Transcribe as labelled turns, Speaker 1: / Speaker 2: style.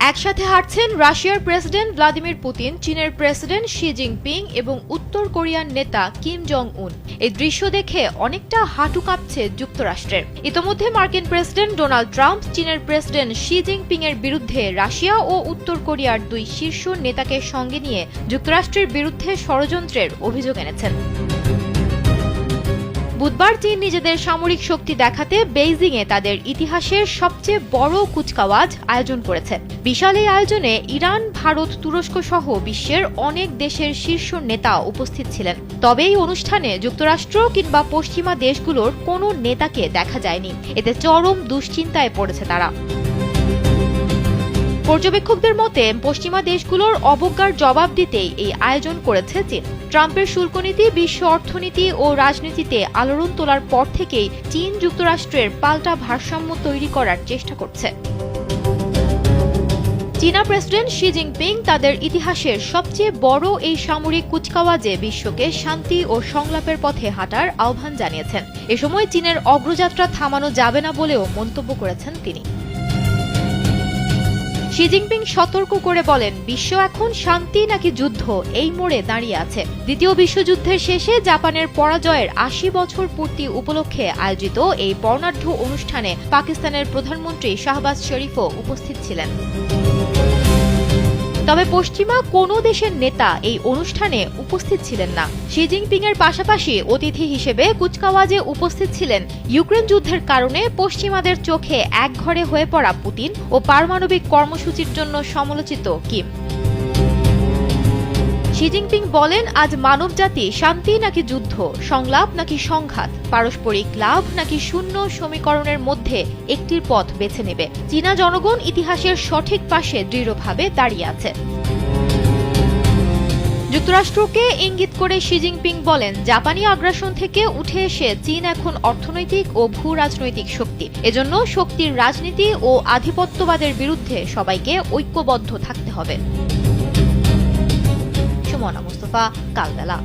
Speaker 1: একসাথে হাঁটছেন রাশিয়ার প্রেসিডেন্ট ভ্লাদিমির পুতিন, চীনের প্রেসিডেন্ট শি জিনপিং এবং উত্তর কোরিয়ার নেতা কিম জং উন। এই দৃশ্য দেখে অনেকটা হাঁটু কাঁপছে যুক্তরাষ্ট্রের। ইতোমধ্যে মার্কিন প্রেসিডেন্ট ডোনাল্ড ট্রাম্প চীনের প্রেসিডেন্ট শি জিনপিং এর বিরুদ্ধে রাশিয়া ও উত্তর কোরিয়ার দুই শীর্ষ নেতাকে সঙ্গে নিয়ে যুক্তরাষ্ট্রের বিরুদ্ধে ষড়যন্ত্রের অভিযোগ এনেছেন। বুধবার চীন নিজেদের সামরিক শক্তি দেখাতে বেইজিংয়ে তাদের ইতিহাসের সবচেয়ে বড় কুচকাওয়াজ আয়োজন করেছে। বিশাল এই আয়োজনে ইরান, ভারত, তুরস্ক সহ বিশ্বের অনেক দেশের শীর্ষ নেতা উপস্থিত ছিলেন। তবে এই অনুষ্ঠানে যুক্তরাষ্ট্র কিংবা পশ্চিমা দেশগুলোর কোনো নেতাকে দেখা যায়নি। এতে চরম দুশ্চিন্তায় পড়েছে তারা। পর্যবেক্ষকদের মতে পশ্চিমা দেশগুলোর অবজ্ঞার জবাব দিতেই এই আয়োজন করেছে চীন। ট্রাম্পের শুল্কনীতি বিশ্ব অর্থনীতি ও রাজনীতিতে আলোড়ন তোলার পর থেকেই চীন যুক্তরাষ্ট্রের পাল্টা ভারসাম্য তৈরি করার চেষ্টা করছে। চীনা প্রেসিডেন্ট শি জিনপিং তাদের ইতিহাসের সবচেয়ে বড় এই সামরিক কুচকাওয়াজে বিশ্বকে শান্তি ও সংলাপের পথে হাঁটার আহ্বান জানিয়েছেন। এ সময় চীনের অগ্রযাত্রা থামানো যাবে না বলেও মন্তব্য করেছেন তিনি। শি জিনপিং সতর্ক করে বলেন, বিশ্ব এখন শান্তি নাকি যুদ্ধ এই মোড়ে দাঁড়িয়ে আছে। দ্বিতীয় বিশ্বযুদ্ধের শেষে জাপানের পরাজয়ের ৮০ বছর পূর্তি উপলক্ষে আয়োজিত এই বর্ণাঢ্য অনুষ্ঠানে পাকিস্তানের প্রধানমন্ত্রী শাহবাজ শরীফও উপস্থিত ছিলেন। তবে পশ্চিমা কোনো দেশের নেতা এই অনুষ্ঠানে উপস্থিত ছিলেন না। শি জিনপিং এর পাশাপাশি অতিথি হিসেবে কুচকাওয়াজে উপস্থিত ছিলেন ইউক্রেন যুদ্ধের কারণে পশ্চিমাদের চোখে একঘরে হয়ে পড়া পুতিন ও পারমাণবিক কর্মসূচির জন্য সমালোচিত কিম। শি জিনপিং বলেন, আজ মানবজাতি শান্তি নাকি যুদ্ধ, সংলাপ নাকি সংঘাত, পারস্পরিক লাভ নাকি শূন্য সমীকরণের মধ্যে একটির পথ বেছে নেবে। চীনা জনগণ ইতিহাসের সঠিক পাশে দৃঢ়ভাবে দাঁড়িয়ে আছে। যুক্তরাষ্ট্রকে ইঙ্গিত করে শি জিনপিং বলেন, জাপানি আগ্রাসন থেকে উঠে এসে চীন এখন অর্থনৈতিক ও ভূ রাজনৈতিক শক্তি। এজন্য শক্তির রাজনীতি ও আধিপত্যবাদের বিরুদ্ধে সবাইকে ঐক্যবদ্ধ থাকতে হবে। সুমনা মুস্তফা, কালবেলা।